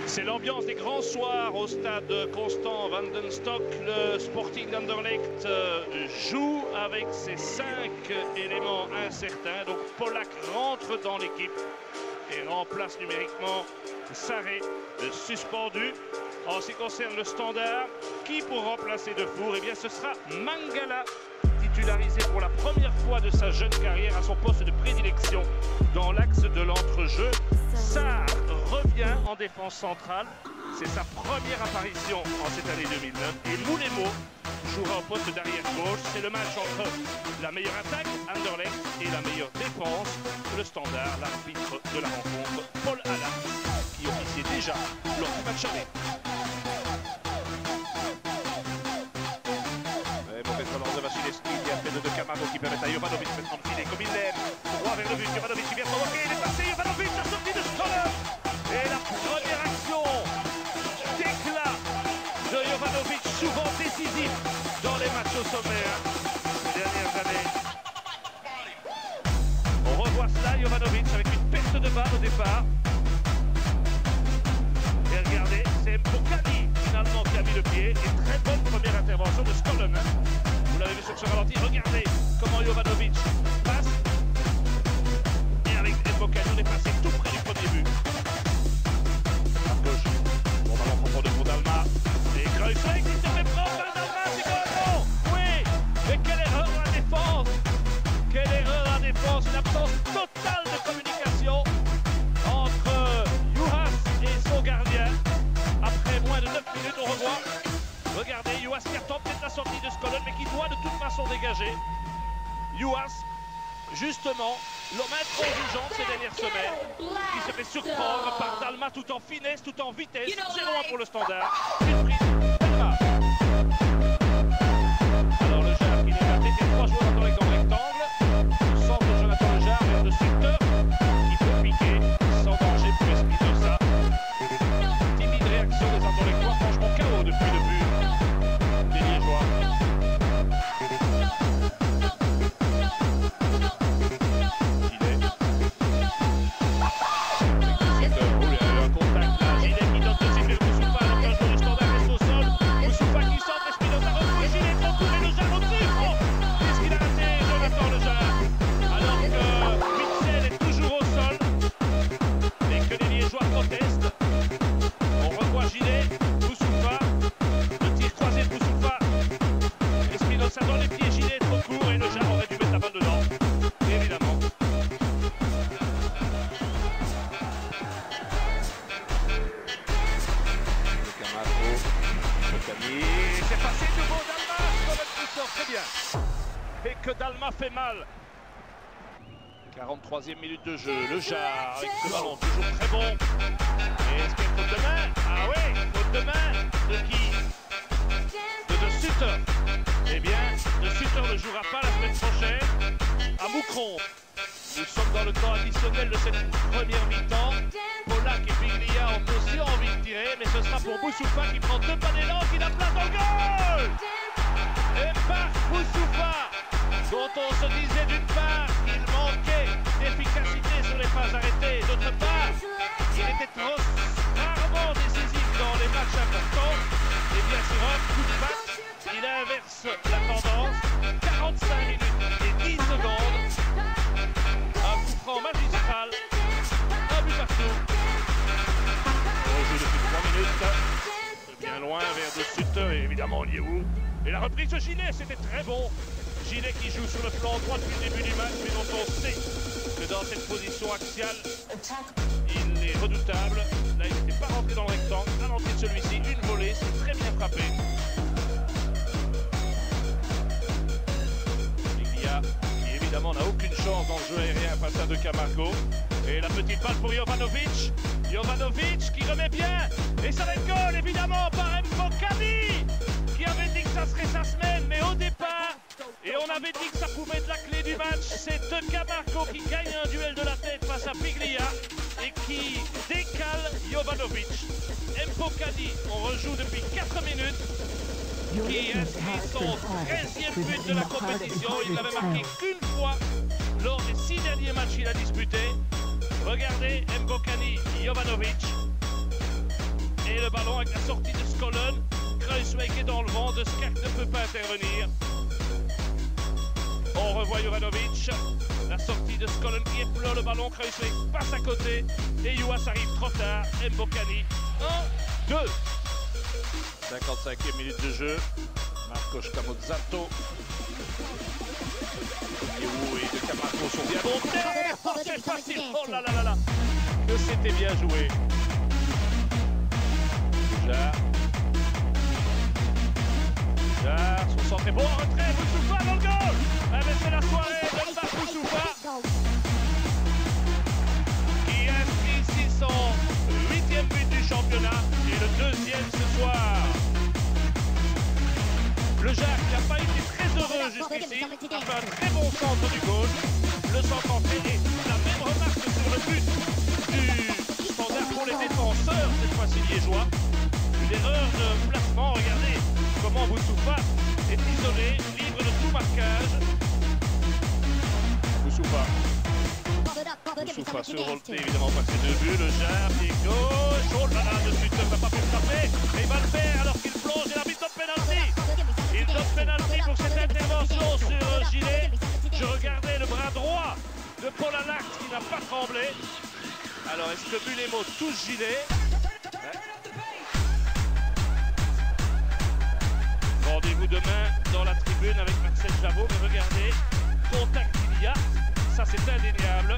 C'est l'ambiance des grands soirs au stade Constant van den Stok. Le Sporting d'Anderlecht joue avec ses 5 éléments incertains. Donc Polak rentre dans l'équipe et remplace numériquement Sarré, suspendu. En ce qui concerne le Standard, qui pour remplacer Defour? Eh bien ce sera Mangala, titularisé pour la première fois de sa jeune carrière à son poste de prédilection dans l'axe de l'entrejeu. Sarr revient en défense centrale, c'est sa première apparition en cette année 2009 et Moulemo jouera au poste d'arrière gauche. C'est le match entre la meilleure attaque, Anderlecht, et la meilleure défense, le Standard. L'arbitre de la rencontre, Paul Alla, qui officiait déjà lors du match aller. Mauvais relance de Vasilevski qui a fait de Camargo qui permet à Jovanovic maintenant de filer comme il l'aime. Droit vers le but, Jovanovic qui vient provoquer, il est passé, Jovanovic a sorti de Stolov. Et la première action d'éclat de Jovanovic, souvent décisif dans les matchs au sommet ces dernières années. On revoit cela, Jovanovic avec une perte de balle au départ. Et regardez, c'est Mbokani finalement qui a mis le pied. Et très bonne première intervention de Stolov. Vous l'avez vu sur ce ralenti, regardez comment Jovanovic passe. Et avec Mbokani, on est passé tout près du premier but. À gauche, bon ballon profond de Dalma. Et Kreuzberg qui se fait prendre par Dalma, c'est goal. Oui, mais quelle erreur à la défense. Quelle erreur à la défense, une absence totale de communication entre Juhas et son gardien. Après moins de 9 minutes, on revoit. Regardez, Juhas qui attend peut-être la sortie de Skolon, mais qui doit de toute façon dégager. Juhas, justement, l'homme intransigeant ces dernières semaines, qui se fait surprendre par Dalma tout en finesse, tout en vitesse. 0-1 pour le Standard. Une prise, Dalma. Alors le Jard qui est raté, et 3 joueurs dans les grands rectangles. Le centre de Jonathan Le Jard vers de Sutter, qui peut piquer sans danger pour Espinosa. Timide réaction des Anderlechtois, franchement KO depuis le but des Liégeois. Ça dans les pieds, Gilet trop court et le Jard aurait dû mettre la balle dedans, évidemment. Camargo, c'est passé de bon Dalma, qui sort très bien. Et que Dalma fait mal. 43e minute de jeu, le Jard avec ce ballon toujours très bon. Et est-ce qu'il y a une faute de main? Ah ouais, faute de main de qui? De Sutter. Eh bien, De Sutter ne jouera pas la semaine prochaine à Moucron. Nous sommes dans le temps additionnel de cette première mi-temps. Polak et Piglia ont aussi envie de tirer, mais ce sera pour Boussoufa qui prend 2 pas d'élan, qui la place dans le goal. Et par Boussoufa, dont on se disait d'une part qu'il manquait d'efficacité sur les phases arrêtées, d'autre part, il était trop rarement décisif dans les matchs importants. Et bien sur un coup de patte, il inverse la tendance. 45 minutes et 10 secondes. Un coup franc magistral. Un but partout. On joue depuis 3 minutes. Bien loin vers De Sutter et évidemment Liéhou. Et la reprise de Gilet, c'était très bon. Gilet qui joue sur le flanc droit depuis le début du match, mais dont on sait que dans cette position axiale, il est redoutable. Là, il n'était pas rentré dans le rectangle. À l'entrée de celui-ci, une volée, c'est très bien frappé. Piglia, qui évidemment n'a aucune chance dans le jeu aérien face à De Camargo. Et la petite balle pour Jovanovic. Jovanovic qui remet bien. Et ça va être goal, évidemment, par Mbokani, qui avait dit que ça serait sa semaine, mais au départ, et on avait dit que ça pouvait être la clé du match, c'est De Camargo qui gagne un duel de la tête face à Piglia et qui décale Jovanovic. Mbokani, on rejoue depuis 4 minutes, qui inscrit son 13e but de la compétition. Il n'avait marqué qu'une fois lors des 6 derniers matchs qu'il a disputés. Regardez Mbokani, Jovanovic. Et le ballon avec la sortie de Skollen. Kruiswijk est dans le vent, De Skark ne peut pas intervenir. On revoit Jovanovic. La sortie de Skollen qui effleure le ballon. Kruiswijk passe à côté. Et Youas arrive trop tard. Mbokani. 1, 2. 55e minute de jeu. Marcos Camozzato. Et de Camargo sont bien montés. Oh, c'est facile. Oh là là là là. Que c'était bien joué. Jarre, son centre est bon, retrait, Boussoufa dans le goal. Ah mais c'est la soirée de Pape Boussoufa qui inscrit ici son 8e but du championnat et le 2e ce soir. Le Jarre qui n'a pas été très heureux jusqu'ici a fait un très bon centre du gauche. Le centre entré et la même remarque sur le but du Standard pour les défenseurs cette fois-ci liégeois. Une erreur de placement, regardez comment Boussoufa est isolé, libre de tout marquage. Boussoufa se revolté évidemment par ses 2 buts. Le Jarre, pied gauche. Oh là là, de suite, il n'a pas pu frapper. Et il va le faire alors qu'il plonge et l'arbitre donne pénalty. Il donne pénalty pour cette intervention sur Gillet. Je regardais le bras droit de Paul Allax qui n'a pas tremblé. Alors est-ce que Mulemo touche Gillet? Rendez-vous demain dans la tribune avec Marcel Javot, mais regardez, contact il y a, ça c'est indéniable.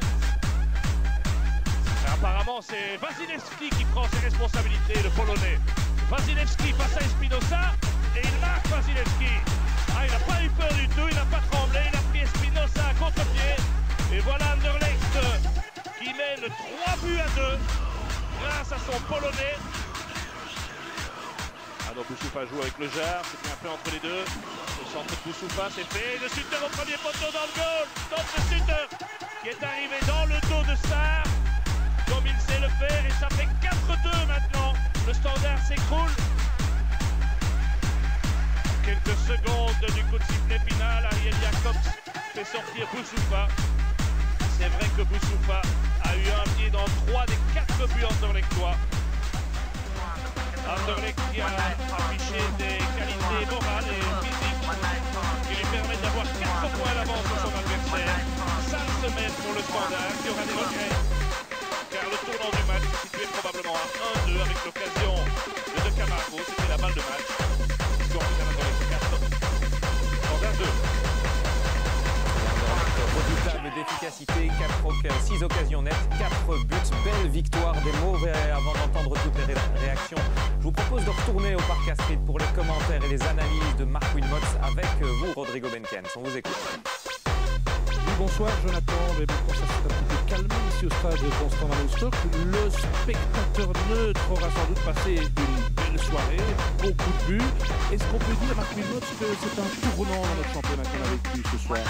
Et apparemment c'est Wasilewski qui prend ses responsabilités, le Polonais. Wasilewski face à Espinosa, et il marque Wasilewski. Ah, il n'a pas eu peur du tout, il n'a pas tremblé, il a pris Espinosa à contre-pied. Et voilà Anderlecht qui mène 3 buts à 2 grâce à son Polonais. Alors Boussoufa joue avec le Jarre, c'est bien fait entre les deux. Le centre de Boussoufa, c'est fait. Le Sutter au premier poteau dans le goal. Top de Sutter qui est arrivé dans le dos de Sarr, comme il sait le faire. Et ça fait 4-2 maintenant. Le Standard s'écroule. Quelques secondes du coup de sifflet final. Ariel Jacobs fait sortir Boussoufa. C'est vrai que Boussoufa a eu un pied dans 3 des 4 buts anderlechtois. Anderlecht qui a affiché des qualités morales et physiques qui lui permettent d'avoir 4 points d'avance sur son adversaire. Sale semaine pour le Standard qui aura des regrets car le tournant du match est situé probablement à 1-2 avec l'occasion de Camargo. C'était la balle de match. Score final Anderlecht 4, Standard 2. Redoutable d'efficacité, 6 occasions nettes, 4 buts, belle victoire des mauvais. Avant d'entendre toutes les réactions, je vous propose de retourner au Parc Astrid pour les commentaires et les analyses de Marc Wilmots avec vous, Rodrigo Benkens. On vous écoute. Oui, bonsoir Jonathan, mais bon, ça s'est un petit peu calmé ici au stade Constant Manostock. Le spectateur neutre aura sans doute passé une belle soirée, beaucoup de buts. Est-ce qu'on peut dire, Marc Wilmots, que c'est un tournant dans notre championnat qu'on a vécu ce soir?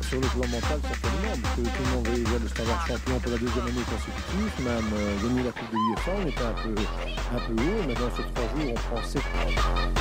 Sur le plan mental, certainement, parce que tout le monde voyait déjà le Standard champion pour la 2e année consécutive, même gagner la Coupe de l'UEFA, on était un peu haut, mais dans ces 3 jours, on prend 7 points.